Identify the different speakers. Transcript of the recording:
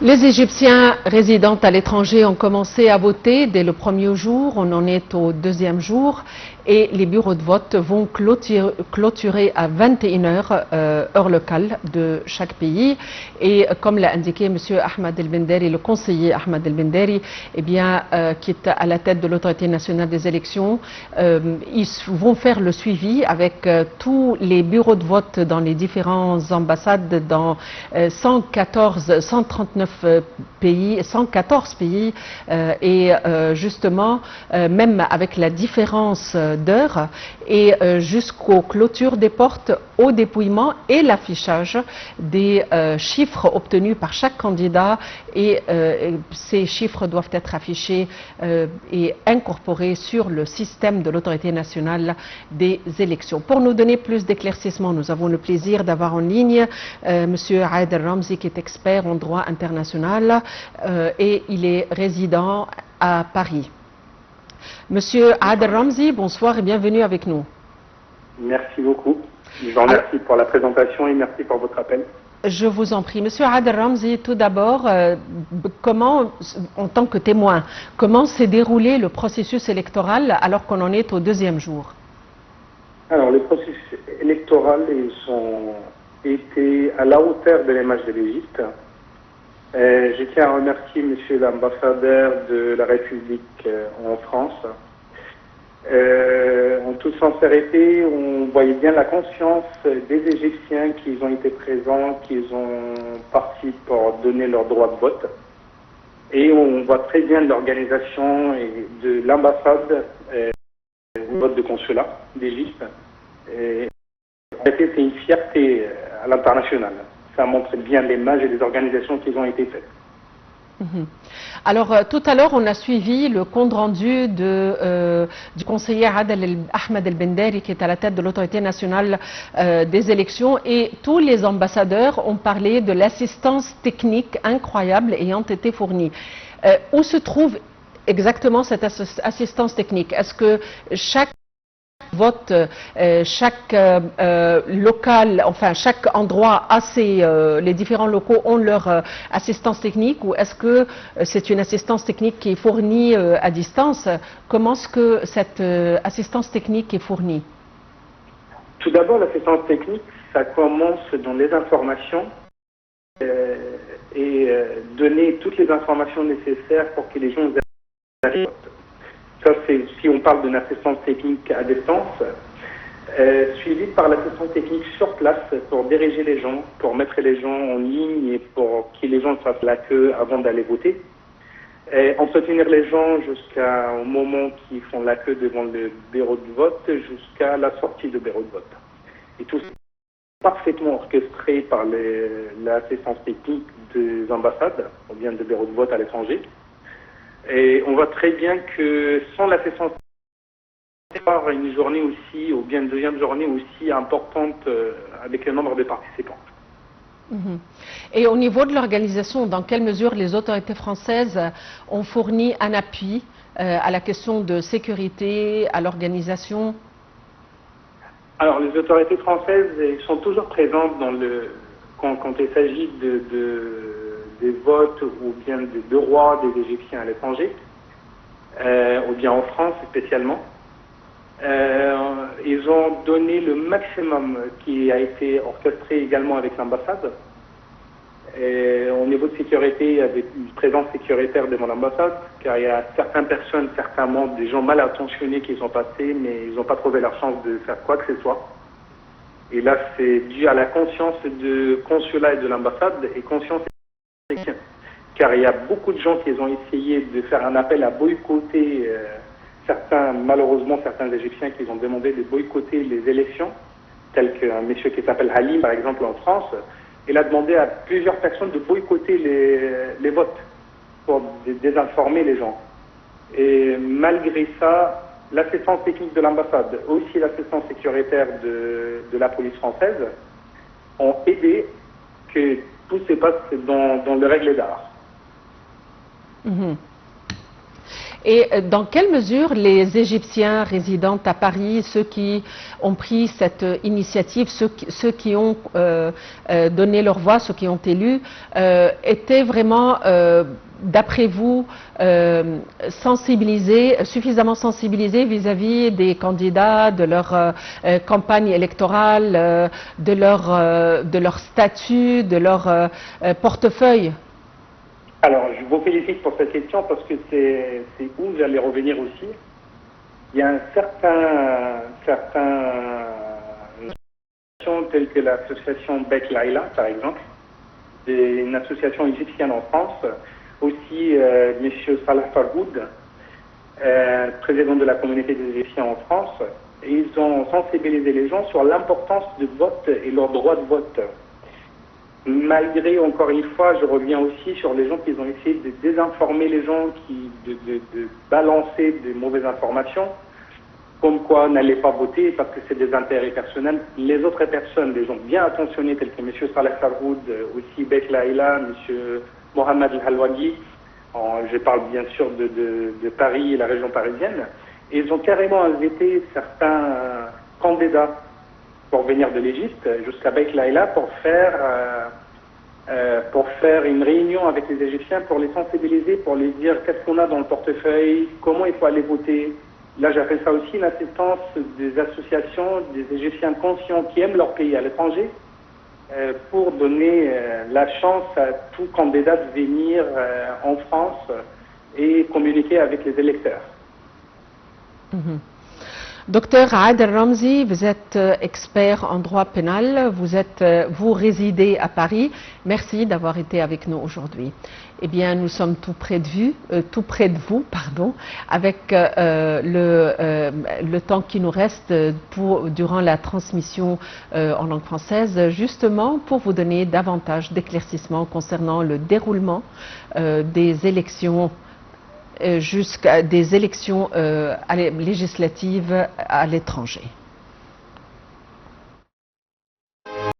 Speaker 1: Les Égyptiens résidant à l'étranger ont commencé à voter dès le premier jour, on en est au deuxième jour et les bureaux de vote vont clôturer à 21h, heure locale de chaque pays. Et comme l'a indiqué M. Ahmed El-Benderi, le conseiller Ahmed El-Benderi, qui est à la tête de l'autorité nationale des élections, ils vont faire le suivi avec tous les bureaux de vote dans les différentes ambassades dans 139 pays, 114 pays et justement même avec la différence d'heure et jusqu'aux clôtures des portes, au dépouillement et l'affichage des chiffres obtenus par chaque candidat et ces chiffres doivent être affichés et incorporés sur le système de l'autorité nationale des élections. Pour nous donner plus d'éclaircissements, nous avons le plaisir d'avoir en ligne M. Aad El-Ramzi qui est expert en droit international et il est résident à Paris. Monsieur Aad El-Ramzi, bonsoir et bienvenue avec nous.
Speaker 2: Merci beaucoup. Je vous remercie pour la présentation et merci pour votre appel.
Speaker 1: Je vous en prie. Monsieur Aad El-Ramzi, tout d'abord, comment, en tant que témoin, comment s'est déroulé le processus électoral alors qu'on en est au deuxième jour?
Speaker 2: Alors, le processus électoral, ils ont été à la hauteur de l'image de l'Égypte. Je tiens à remercier Monsieur l'ambassadeur de la République en France. En toute sincérité, on voyait bien la conscience des Égyptiens qui ont été présents, qui ont parti pour donner leur droit de vote. Et on voit très bien l'organisation de l'ambassade, le vote de consulat d'Égypte. En fait, c'est une fierté à l'international. Ça montre bien l'image et les organisations qui ont été faites.
Speaker 1: Alors, tout à l'heure, on a suivi le compte-rendu du conseiller Ahmed El-Benderi, qui est à la tête de l'autorité nationale des élections, et tous les ambassadeurs ont parlé de l'assistance technique incroyable ayant été fournie. Où se trouve exactement cette assistance technique? Est-ce que chaque vote, chaque local, enfin chaque endroit a les différents locaux ont leur assistance technique, ou est-ce que c'est une assistance technique qui est fournie à distance? Comment est-ce que cette assistance technique est fournie?
Speaker 2: Tout d'abord, l'assistance technique, ça commence dans les informations et donner toutes les informations nécessaires pour que les gens arrivent. Ça, c'est si on parle d'une assistance technique à distance, suivie par l'assistance technique sur place pour diriger les gens, pour mettre les gens en ligne et pour que les gens fassent la queue avant d'aller voter. Et entretenir les gens jusqu'au moment qu'ils font la queue devant le bureau de vote, jusqu'à la sortie du bureau de vote. Et tout ça est parfaitement orchestré par l'assistance technique des ambassades, ou bien des bureaux de vote à l'étranger. Et on voit très bien que sans l'assistance technique, une journée aussi, ou bien une deuxième journée aussi importante avec le nombre de participants.
Speaker 1: Et au niveau de l'organisation, dans quelle mesure les autorités françaises ont fourni un appui à la question de sécurité, à l'organisation?
Speaker 2: Alors, les autorités françaises sont toujours présentes quand il s'agit des votes ou bien des droits des Égyptiens à l'étranger, ou bien en France spécialement. Ils ont donné le maximum qui a été orchestré également avec l'ambassade. Au niveau de sécurité, il y avait une présence sécuritaire devant l'ambassade, car il y a certaines personnes, certains membres, des gens mal intentionnés qui sont passés, mais ils n'ont pas trouvé leur chance de faire quoi que ce soit. Et là, c'est dû à la conscience du consulat et de l'ambassade, et conscience car il y a beaucoup de gens qui ont essayé de faire un appel à boycotter, malheureusement certains Égyptiens qui ont demandé de boycotter les élections, tel qu'un monsieur qui s'appelle Halim par exemple en France. Il a demandé à plusieurs personnes de boycotter les votes pour désinformer les gens. Et malgré ça, l'assistance technique de l'ambassade, aussi l'assistance sécuritaire de la police française, ont aidé que tout se passe dans le règle d'art.
Speaker 1: Et dans quelle mesure les Égyptiens résidant à Paris, ceux qui ont pris cette initiative, ceux qui ont donné leur voix, ceux qui ont élu, étaient vraiment, d'après vous, suffisamment sensibilisés vis-à-vis des candidats, de leur campagne électorale, de leur statut, de leur portefeuille?
Speaker 2: Alors, je vous félicite pour cette question parce que c'est où j'allais revenir aussi. Il y a un certain associations telles que l'association Bek Laïla, par exemple, une association égyptienne en France, aussi M. Salah Farhoud, président de la communauté des Égyptiens en France, et ils ont sensibilisé les gens sur l'importance du vote et leur droit de vote. Malgré, encore une fois, je reviens aussi sur les gens qui ont essayé de désinformer les gens, de balancer de mauvaises informations, comme quoi n'allez pas voter parce que c'est des intérêts personnels. Les autres personnes, des gens bien attentionnés, tels que M. Salah Farhoud, aussi Bek Laïla, M. Mohamed El-Halwagi, je parle bien sûr de Paris et la région parisienne, et ils ont carrément invité certains candidats pour venir de l'Égypte jusqu'à Bek Laïla pour faire une réunion avec les Égyptiens, pour les sensibiliser, pour les dire qu'est-ce qu'on a dans le portefeuille, comment il faut aller voter. Là, j'appelle ça aussi l'assistance des associations, des Égyptiens conscients qui aiment leur pays à l'étranger, pour donner la chance à tout candidat de venir en France et communiquer avec les électeurs.
Speaker 1: Docteur Adel Ramzi, vous êtes expert en droit pénal, vous résidez à Paris. Merci d'avoir été avec nous aujourd'hui. Eh bien, nous sommes tout près de vous, avec le temps qui nous reste durant la transmission en langue française, justement pour vous donner davantage d'éclaircissements concernant le déroulement des élections jusqu'à des élections législatives à l'étranger.